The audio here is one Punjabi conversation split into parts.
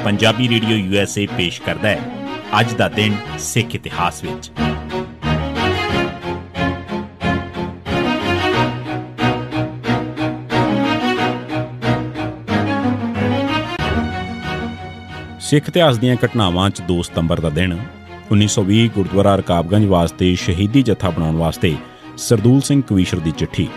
पंजाबी रेडियो USA पेश करता है अज दा दिन सिख इतिहास विच। सिख इतिहास दीआं घटनावां च 2 सितंबर का दिन 1920 गुरुद्वारा रकाबगंज वास्ते शहीदी जत्था बनाउण वास्ते सरदूल सिंह कवीशर की चिट्ठी।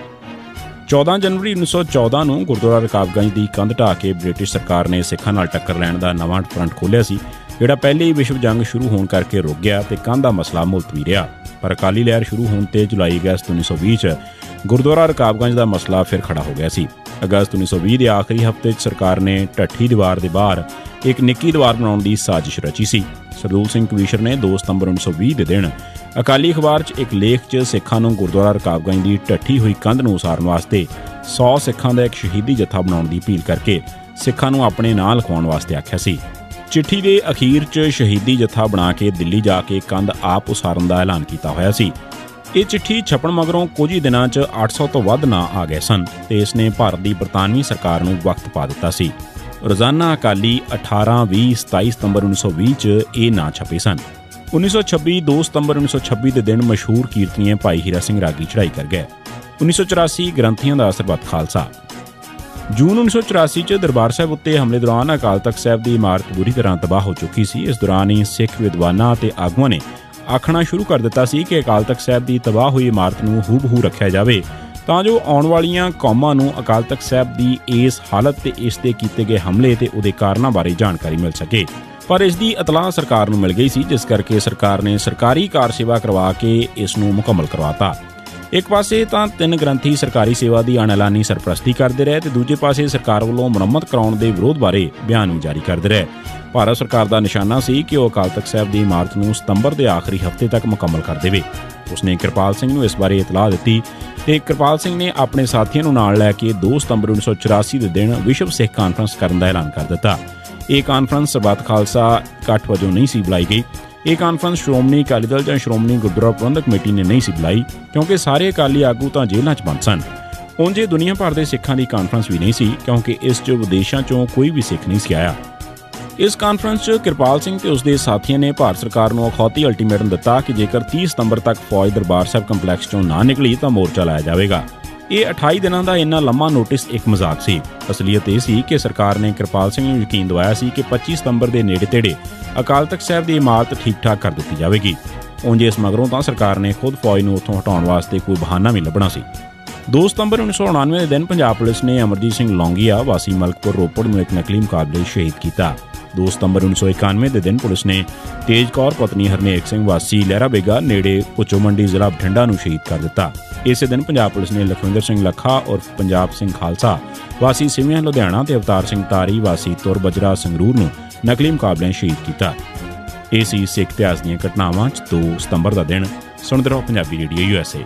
14 जनवरी 1914 ਨੂੰ ਗੁਰਦੁਆਰਾ ਰਕਾਬਗੰਜ ਦੀ ਕੰਧ ਢਾਹ ਕੇ ਬ੍ਰਿਟਿਸ਼ ਸਰਕਾਰ ਨੇ ਸਿੱਖਾਂ ਨਾਲ ਟੱਕਰ ਲੈਣ ਦਾ ਨਵਾਂ ਫਰੰਟ ਖੋਲ੍ਹਿਆ ਸੀ, ਜਿਹੜਾ ਪਹਿਲੀ ਵਿਸ਼ਵ ਜੰਗ ਸ਼ੁਰੂ ਹੋਣ ਕਰਕੇ ਰੁਕ ਗਿਆ ਤੇ ਕੰਧ ਦਾ ਮਸਲਾ ਮੁਲਤਵੀ ਰਿਹਾ। ਪਰ ਅਕਾਲੀ ਲਹਿਰ ਸ਼ੁਰੂ ਹੋਣ ਤੇ ਜੁਲਾਈ ਅਗਸਤ 1920 ਚ ਗੁਰਦੁਆਰਾ ਰਕਾਬਗੰਜ ਦਾ ਮਸਲਾ ਫਿਰ ਖੜਾ ਹੋ ਗਿਆ ਸੀ। ਅਗਸਤ 1920 ਦੇ ਆਖਰੀ ਹਫ਼ਤੇ 'ਚ ਸਰਕਾਰ ਨੇ ਢੱਠੀ ਦੀਵਾਰ ਦੇ ਬਾਹਰ ਇੱਕ ਨਿੱਕੀ ਦੀਵਾਰ ਬਣਾਉਣ ਦੀ ਸਾਜ਼ਿਸ਼ ਰਚੀ ਸੀ। ਸਰਦੂਲ ਸਿੰਘ ਕਵੀਸ਼ਰ ਨੇ 2 ਸਤੰਬਰ 1920 ਦੇ ਦਿਨ ਅਕਾਲੀ ਅਖਬਾਰ 'ਚ ਇੱਕ ਲੇਖ 'ਚ ਸਿੱਖਾਂ ਨੂੰ ਗੁਰਦੁਆਰਾ ਰਕਾਬਗੰਜ ਦੀ ਢੱਠੀ ਹੋਈ ਕੰਧ ਨੂੰ ਉਸਾਰਨ ਵਾਸਤੇ 100 ਸਿੱਖਾਂ ਦਾ ਇੱਕ ਸ਼ਹੀਦੀ ਜੱਥਾ ਬਣਾਉਣ ਦੀ ਅਪੀਲ ਕਰਕੇ ਸਿੱਖਾਂ ਨੂੰ ਆਪਣੇ ਨਾਂ ਲਿਖਵਾਉਣ ਵਾਸਤੇ ਆਖਿਆ ਸੀ। ਚਿੱਠੀ ਦੇ ਅਖੀਰ 'ਚ ਸ਼ਹੀਦੀ ਜੱਥਾ ਬਣਾ ਕੇ ਦਿੱਲੀ ਜਾ ਕੇ ਕੰਧ ਆਪ ਉਸਾਰਨ ਦਾ ਐਲਾਨ ਕੀਤਾ ਹੋਇਆ ਸੀ। ਇਹ ਚਿੱਠੀ ਛਪਣ ਮਗਰੋਂ ਕੁਝ ਹੀ ਦਿਨਾਂ 'ਚ 800 ਤੋਂ ਵੱਧ ਨਾਂ ਆ ਗਏ ਸਨ ਤੇ ਇਸ ਨੇ ਭਾਰਤ ਦੀ ਬਰਤਾਨਵੀ ਸਰਕਾਰ ਨੂੰ ਵਕਤ ਪਾ ਦਿੱਤਾ ਸੀ। ਰੋਜ਼ਾਨਾ ਅਕਾਲੀ 18, 20, 27 ਸਤੰਬਰ 1920 'ਚ ਇਹ ਨਾਂ ਛਪੇ ਸਨ। 1926 2 ਸਤੰਬਰ 1926 ਦੇ ਦਿਨ ਮਸ਼ਹੂਰ ਕੀਰਤਨੀਏ ਭਾਈ ਹੀਰਾ ਸਿੰਘ ਰਾਗੀ ਚੜ੍ਹਾਈ ਕਰ ਗਏ। 1984 ਗ੍ਰੰਥੀਆਂ ਦਾ ਸਰਬੱਤ ਖਾਲਸਾ। ਜੂਨ 1984 'ਚ ਦਰਬਾਰ ਸਾਹਿਬ ਉੱਤੇ ਹਮਲੇ ਦੌਰਾਨ ਅਕਾਲ ਤਖ਼ਤ ਸਾਹਿਬ ਦੀ ਇਮਾਰਤ ਬੁਰੀ ਤਰ੍ਹਾਂ ਤਬਾਹ ਹੋ ਚੁੱਕੀ ਸੀ। ਇਸ ਦੌਰਾਨ ਹੀ ਸਿੱਖ ਵਿਦਵਾਨਾਂ ਅਤੇ ਆਗੂਆਂ ਨੇ ਆਖਣਾ ਸ਼ੁਰੂ ਕਰ ਦਿੱਤਾ ਸੀ ਕਿ ਅਕਾਲ ਤਖ਼ਤ ਸਾਹਿਬ ਦੀ ਤਬਾਹ ਹੋਈ ਇਮਾਰਤ ਨੂੰ ਹੂਬਹੂ ਰੱਖਿਆ ਜਾਵੇ ਤਾਂ ਜੋ ਆਉਣ ਵਾਲੀਆਂ ਕੌਮਾਂ ਨੂੰ ਅਕਾਲ ਤਖ਼ਤ ਸਾਹਿਬ ਦੀ ਇਸ ਹਾਲਤ ਤੇ ਇਸ ਤੇ ਕੀਤੇ ਗਏ ਹਮਲੇ ਤੇ ਉਹਦੇ ਕਾਰਨਾਂ ਬਾਰੇ ਜਾਣਕਾਰੀ ਮਿਲ ਸਕੇ। ਪਰ ਇਸ ਦੀ ਇਤਲਾਹ ਸਰਕਾਰ ਨੂੰ ਮਿਲ ਗਈ ਸੀ, ਜਿਸ ਕਰਕੇ ਸਰਕਾਰ ਨੇ ਸਰਕਾਰੀ ਕਾਰ ਸੇਵਾ ਕਰਵਾ ਕੇ ਇਸ ਨੂੰ ਮੁਕੰਮਲ ਕਰਵਾਤਾ। ਇੱਕ ਪਾਸੇ ਤਾਂ 3 ਗ੍ਰੰਥੀ ਸਰਕਾਰੀ ਸੇਵਾ ਦੀ ਅਣਐਲਾਨੀ ਸਰਪ੍ਰਸਤੀ ਕਰਦੇ ਰਹੇ ਤੇ ਦੂਜੇ ਪਾਸੇ ਸਰਕਾਰ ਵੱਲੋਂ ਮੁਰੰਮਤ ਕਰਾਉਣ ਦੇ ਵਿਰੋਧ ਬਾਰੇ ਬਿਆਨ ਵੀ ਜਾਰੀ ਕਰਦੇ ਰਹੇ। ਭਾਰਤ ਸਰਕਾਰ ਦਾ ਨਿਸ਼ਾਨਾ ਸੀ ਕਿ ਉਹ ਅਕਾਲ ਤਖ਼ਤ ਸਾਹਿਬ ਦੀ ਇਮਾਰਤ ਨੂੰ ਸਤੰਬਰ ਦੇ ਆਖਰੀ ਹਫ਼ਤੇ ਤੱਕ ਮੁਕੰਮਲ ਕਰ ਦੇਵੇ। ਉਸਨੇ ਕਿਰਪਾਲ ਸਿੰਘ ਨੂੰ ਇਸ ਬਾਰੇ ਇਤਲਾਹ ਦਿੱਤੀ ਤੇ ਕਿਰਪਾਲ ਸਿੰਘ ਨੇ ਆਪਣੇ ਸਾਥੀਆਂ ਨੂੰ ਨਾਲ ਲੈ ਕੇ 2 ਸਤੰਬਰ 1984 ਦੇ ਦਿਨ ਵਿਸ਼ਵ ਸਿੱਖ ਕਾਨਫਰੰਸ ਕਰਨ ਦਾ ਐਲਾਨ ਕਰ ਦਿੱਤਾ। ਇਹ ਕਾਨਫਰੰਸ ਸਰਬੱਤ ਖਾਲਸਾ ਇਕੱਠ ਵਜੋਂ ਨਹੀਂ ਸੀ ਬੁਲਾਈ ਗਈ। ਇਹ ਕਾਨਫਰੰਸ ਸ਼੍ਰੋਮਣੀ ਅਕਾਲੀ ਦਲ ਜਾਂ ਸ਼੍ਰੋਮਣੀ ਗੁਰਦੁਆਰਾ ਪ੍ਰਬੰਧਕ ਕਮੇਟੀ ਨੇ ਨਹੀਂ ਸੀ ਬੁਲਾਈ, ਕਿਉਂਕਿ ਸਾਰੇ ਅਕਾਲੀ ਆਗੂ ਤਾਂ ਜੇਲ੍ਹਾਂ 'ਚ ਬੰਦ ਸਨ। ਉਂਝ ਇਹ ਦੁਨੀਆ ਭਰ ਦੇ ਸਿੱਖਾਂ ਦੀ ਕਾਨਫਰੰਸ ਵੀ ਨਹੀਂ ਸੀ, ਕਿਉਂਕਿ ਇਸ 'ਚ ਵਿਦੇਸ਼ਾਂ 'ਚੋਂ ਕੋਈ ਵੀ ਸਿੱਖ ਨਹੀਂ ਸੀ ਆਇਆ। ਇਸ ਕਾਨਫਰੰਸ 'ਚ ਕਿਰਪਾਲ ਸਿੰਘ ਤੇ ਉਸਦੇ ਸਾਥੀਆਂ ਨੇ ਭਾਰਤ ਸਰਕਾਰ ਨੂੰ ਅਖੌਤੀ ਅਲਟੀਮੇਟਮ ਦਿੱਤਾ ਕਿ ਜੇਕਰ 30 ਸਤੰਬਰ ਤੱਕ ਫੌਜ ਦਰਬਾਰ ਸਾਹਿਬ ਕੰਪਲੈਕਸ 'ਚੋਂ ਨਾ ਨਿਕਲੀ ਤਾਂ ਮੋਰਚਾ ਲਾਇਆ ਜਾਵੇਗਾ। ਇਹ 28 ਦਿਨਾਂ ਦਾ ਇੰਨਾ ਲੰਮਾ ਨੋਟਿਸ ਇੱਕ ਮਜ਼ਾਕ ਸੀ। ਅਸਲੀਅਤ ਇਹ ਸੀ ਕਿ ਸਰਕਾਰ ਨੇ ਕਿਰਪਾਲ ਸਿੰਘ ਨੂੰ ਯਕੀਨ ਦਿਵਾਇਆ ਸੀ ਕਿ 25 ਸਤੰਬਰ ਦੇ ਨੇੜੇ-ਤੇੜੇ ਅਕਾਲ ਤਖ਼ਤ ਸਾਹਿਬ ਦੀ ਇਮਾਰਤ ਠੀਕ-ਠਾਕ ਕਰ ਦਿੱਤੀ ਜਾਵੇਗੀ। ਉਂਝ ਇਸ ਮਗਰੋਂ ਤਾਂ ਸਰਕਾਰ ਨੇ ਖੁਦ ਫੌਜ ਨੂੰ ਉੱਥੋਂ ਹਟਾਉਣ ਵਾਸਤੇ ਕੋਈ ਬਹਾਨਾ ਵੀ ਲੱਭਣਾ ਸੀ। 2 ਸਤੰਬਰ 1999 ਦੇ ਦਿਨ ਪੰਜਾਬ ਪੁਲਿਸ ਨੇ ਅਮਰਜੀਤ ਸਿੰਘ ਲੌਂਗੀਆ ਵਾਸੀ ਮਲਕਪੁਰ ਰੋਪੜ ਨੂੰ ਇੱਕ ਨਕਲੀ ਮੁਕਾਬਲੇ ਸ਼ਹੀਦ ਕੀਤਾ। 2 ਸਤੰਬਰ 1991 ਦੇ ਦਿਨ ਪੁਲਿਸ ਨੇ ਤੇਜ ਕੌਰ ਪਤਨੀ ਹਰਨੇਕ ਸਿੰਘ ਵਾਸੀ ਲਹਿਰਾ ਬੇਗਾ ਨੇੜੇ ਪੁੱਚੋ ਮੰਡੀ ਜ਼ਿਲ੍ਹਾ ਬਠਿੰਡਾ ਨੂੰ ਸ਼ਹੀਦ ਕਰ ਦਿੱਤਾ। ਇਸੇ ਦਿਨ ਪੰਜਾਬ ਪੁਲਿਸ ਨੇ ਲਖਵਿੰਦਰ ਸਿੰਘ ਲੱਖਾ ਉਰਫ ਪੰਜਾਬ ਸਿੰਘ ਖਾਲਸਾ ਵਾਸੀ ਸਿਵਿਆਂ ਲੁਧਿਆਣਾ ਤੇ ਅਵਤਾਰ ਸਿੰਘ ਤਾਰੀ ਵਾਸੀ ਤੁਰ ਬਜਰਾ ਸੰਗਰੂਰ ਨੂੰ ਨਕਲੀ ਮੁਕਾਬਲਿਆਂ ਸ਼ਹੀਦ ਕੀਤਾ। ਇਹ ਸੀ ਸਿੱਖ ਇਤਿਹਾਸ ਦੀਆਂ ਘਟਨਾਵਾਂ 'ਚ 2 ਸਤੰਬਰ ਦਾ ਦਿਨ। ਸੁਣਦੇ ਰਹੋ ਪੰਜਾਬੀ ਰੇਡੀਓ USA।